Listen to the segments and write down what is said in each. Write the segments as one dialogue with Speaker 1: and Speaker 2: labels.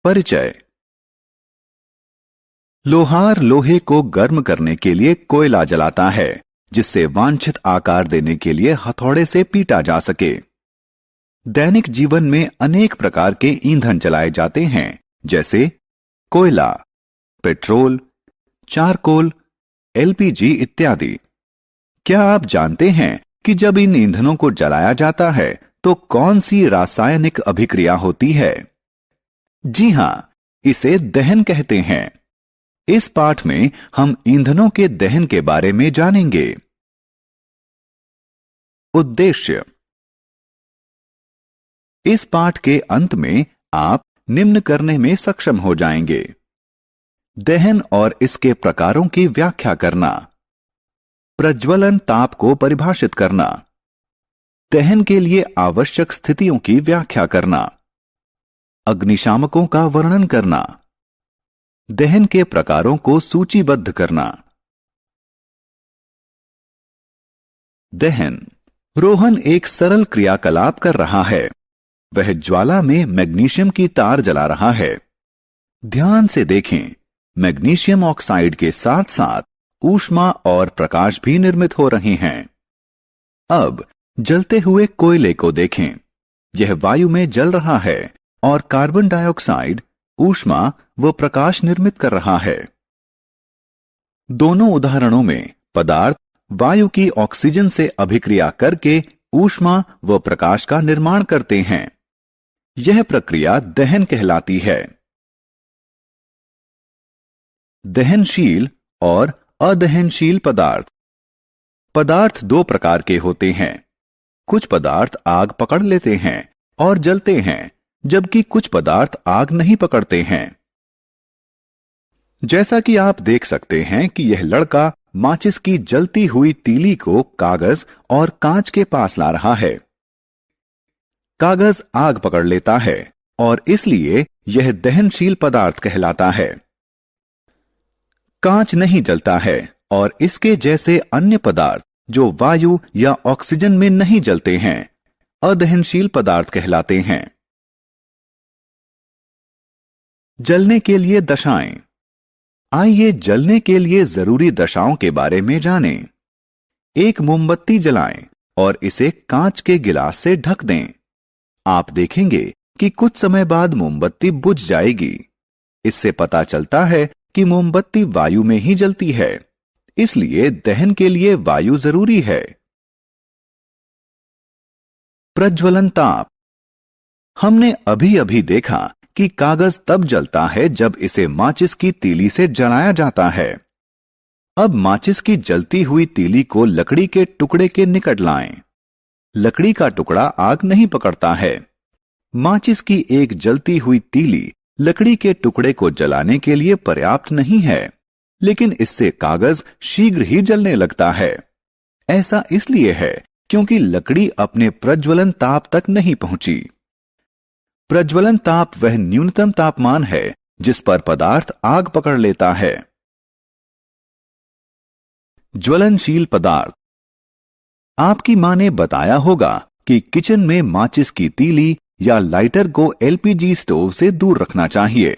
Speaker 1: परिचय। लोहार लोहे को गर्म करने के लिए कोयला जलाता है, जिससे वांछित आकार देने के लिए हथौड़े से पीटा जा सके। दैनिक जीवन में अनेक प्रकार के ईंधन जलाए जाते हैं, जैसे कोयला, पेट्रोल, चारकोल, एलपीजी इत्यादि। क्या आप जानते हैं कि जब इन ईंधनों को जलाया जाता है तो कौन सी रासायनिक अभिक्रिया होती है? जी हां, इसे दहन कहते हैं। इस पाठ में हम ईंधनों के दहन के बारे में जानेंगे। उद्देश्य। इस पाठ के अंत में आप निम्न करने में सक्षम हो जाएंगे: दहन और इसके प्रकारों की व्याख्या करना, प्रज्वलन ताप को परिभाषित करना, दहन के लिए आवश्यक स्थितियों की व्याख्या करना, अग्निशामकों का वर्णन करना, दहन के प्रकारों को सूचीबद्ध करना। दहन। रोहन एक सरल क्रियाकलाप कर रहा है। वह ज्वाला में मैग्नीशियम की तार जला रहा है। ध्यान से देखें, मैग्नीशियम ऑक्साइड के साथ साथ ऊष्मा और प्रकाश भी निर्मित हो रहे हैं। अब जलते हुए कोयले को देखें। यह वायु में जल रहा है और कार्बन डाइऑक्साइड, ऊष्मा व प्रकाश निर्मित कर रहा है। दोनों उदाहरणों में पदार्थ वायु की ऑक्सीजन से अभिक्रिया करके ऊष्मा व प्रकाश का निर्माण करते हैं। यह प्रक्रिया दहन कहलाती है। दहनशील और अदहनशील पदार्थ। पदार्थ दो प्रकार के होते हैं। कुछ पदार्थ आग पकड़ लेते हैं और जलते हैं, जबकि कुछ पदार्थ आग नहीं पकड़ते हैं। जैसा कि आप देख सकते हैं कि यह लड़का माचिस की जलती हुई तीली को कागज और कांच के पास ला रहा है। कागज आग पकड़ लेता है और इसलिए यह दहनशील पदार्थ कहलाता है। कांच नहीं जलता है और इसके जैसे अन्य पदार्थ जो वायु या ऑक्सीजन में नहीं जलते हैं, अदहनशील पदार्थ कहलाते हैं। जलने के लिए दशाएं। आइए जलने के लिए जरूरी दशाओं के बारे में जानें। एक मोमबत्ती जलाएं और इसे कांच के गिलास से ढक दें। आप देखेंगे कि कुछ समय बाद मोमबत्ती बुझ जाएगी। इससे पता चलता है कि मोमबत्ती वायु में ही जलती है, इसलिए दहन के लिए वायु जरूरी है। प्रज्वलन ताप। हमने अभी अभी देखा कि कागज तब जलता है जब इसे माचिस की तीली से जलाया जाता है। अब माचिस की जलती हुई तीली को लकड़ी के टुकड़े के निकट लाएं। लकड़ी का टुकड़ा आग नहीं पकड़ता है। माचिस की एक जलती हुई तीली लकड़ी के टुकड़े को जलाने के लिए पर्याप्त नहीं है, लेकिन इससे कागज शीघ्र ही जलने लगता है। ऐसा इसलिए है क्योंकि लकड़ी अपने प्रज्वलन ताप तक नहीं पहुंची। प्रज्वलन ताप वह न्यूनतम तापमान है जिस पर पदार्थ आग पकड़ लेता है। ज्वलनशील पदार्थ। आपकी मां ने बताया होगा कि किचन में माचिस की तीली या लाइटर को एलपीजी स्टोव से दूर रखना चाहिए।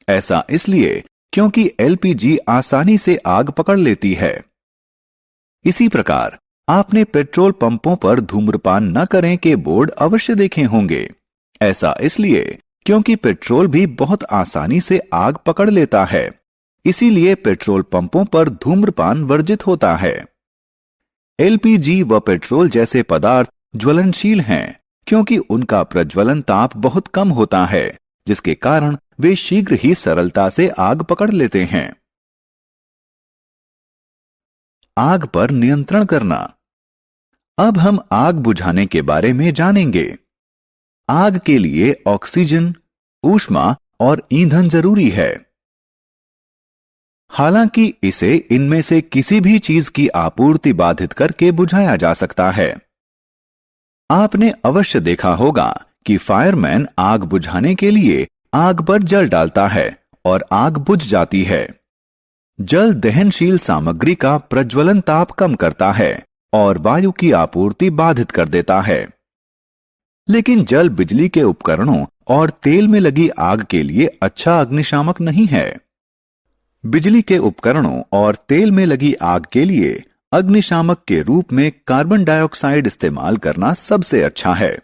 Speaker 1: ऐसा इसलिए क्योंकि एलपीजी आसानी से आग पकड़ लेती है। इसी प्रकार आपने पेट्रोल पंपों पर धूम्रपान न करें के बोर्ड अवश्य देखे होंगे। ऐसा इसलिए क्योंकि पेट्रोल भी बहुत आसानी से आग पकड़ लेता है, इसीलिए पेट्रोल पंपों पर धूम्रपान वर्जित होता है। एलपीजी व पेट्रोल जैसे पदार्थ ज्वलनशील हैं क्योंकि उनका प्रज्वलन ताप बहुत कम होता है, जिसके कारण वे शीघ्र ही सरलता से आग पकड़ लेते हैं। आग पर नियंत्रण करना। अब हम आग बुझाने के बारे में जानेंगे। आग के लिए ऑक्सीजन, ऊष्मा और ईंधन जरूरी है। हालांकि इसे इनमें से किसी भी चीज की आपूर्ति बाधित करके बुझाया जा सकता है। आपने अवश्य देखा होगा कि फायरमैन आग बुझाने के लिए आग पर जल डालता है और आग बुझ जाती है। जल दहनशील सामग्री का प्रज्वलन ताप कम करता है और वायु की आपूर्ति बाधित कर देता है। लेकिन जल बिजली के उपकरणों और तेल में लगी आग के लिए अच्छा अग्निशामक नहीं है। बिजली के उपकरणों और तेल में लगी आग के लिए अग्निशामक के रूप में कार्बन डाइऑक्साइड इस्तेमाल करना सबसे अच्छा है।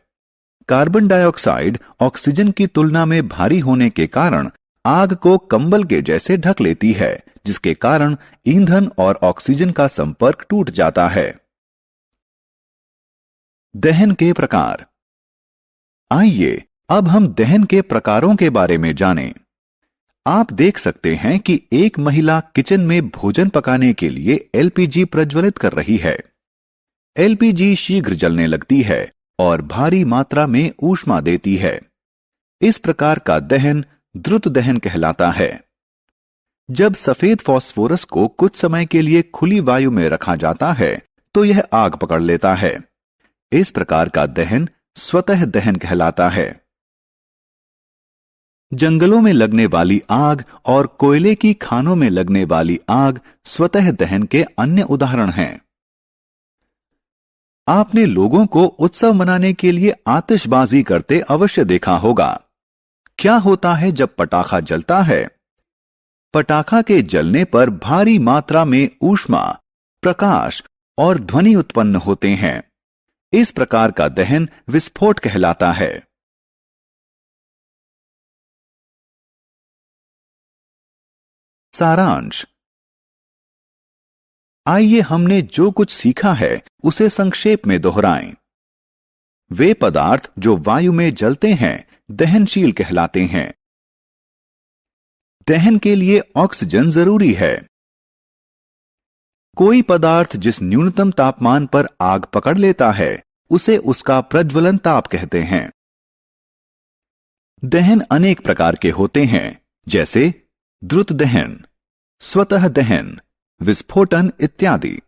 Speaker 1: कार्बन डाइऑक्साइड ऑक्सीजन की तुलना में भारी होने के कारण आग को कंबल के जैसे ढक लेती है, जिसके कारण ईंधन और ऑक्सीजन का संपर्क टूट जाता है। दहन के प्रकार। आइए अब हम दहन के प्रकारों के बारे में जानें। आप देख सकते हैं कि एक महिला किचन में भोजन पकाने के लिए एलपीजी प्रज्वलित कर रही है। एलपीजी शीघ्र जलने लगती है और भारी मात्रा में ऊष्मा देती है। इस प्रकार का दहन द्रुत दहन कहलाता है। जब सफेद फास्फोरस को कुछ समय के लिए खुली वायु में रखा जाता है तो यह आग पकड़ लेता है। इस प्रकार का दहन स्वतः दहन कहलाता है। जंगलों में लगने वाली आग और कोयले की खानों में लगने वाली आग स्वतः दहन के अन्य उदाहरण हैं। आपने लोगों को उत्सव मनाने के लिए आतिशबाजी करते अवश्य देखा होगा। क्या होता है जब पटाखा जलता है? पटाखा के जलने पर भारी मात्रा में ऊष्मा, प्रकाश और ध्वनि उत्पन्न होते हैं। इस प्रकार का दहन विस्फोट कहलाता है। सारांश। आइए हमने जो कुछ सीखा है उसे संक्षेप में दोहराएं। वे पदार्थ जो वायु में जलते हैं दहनशील कहलाते हैं। दहन के लिए ऑक्सीजन जरूरी है। कोई पदार्थ जिस न्यूनतम तापमान पर आग पकड़ लेता है उसे उसका प्रज्वलन ताप कहते हैं। दहन अनेक प्रकार के होते हैं, जैसे द्रुत दहन, स्वतः दहन, विस्फोटन इत्यादि।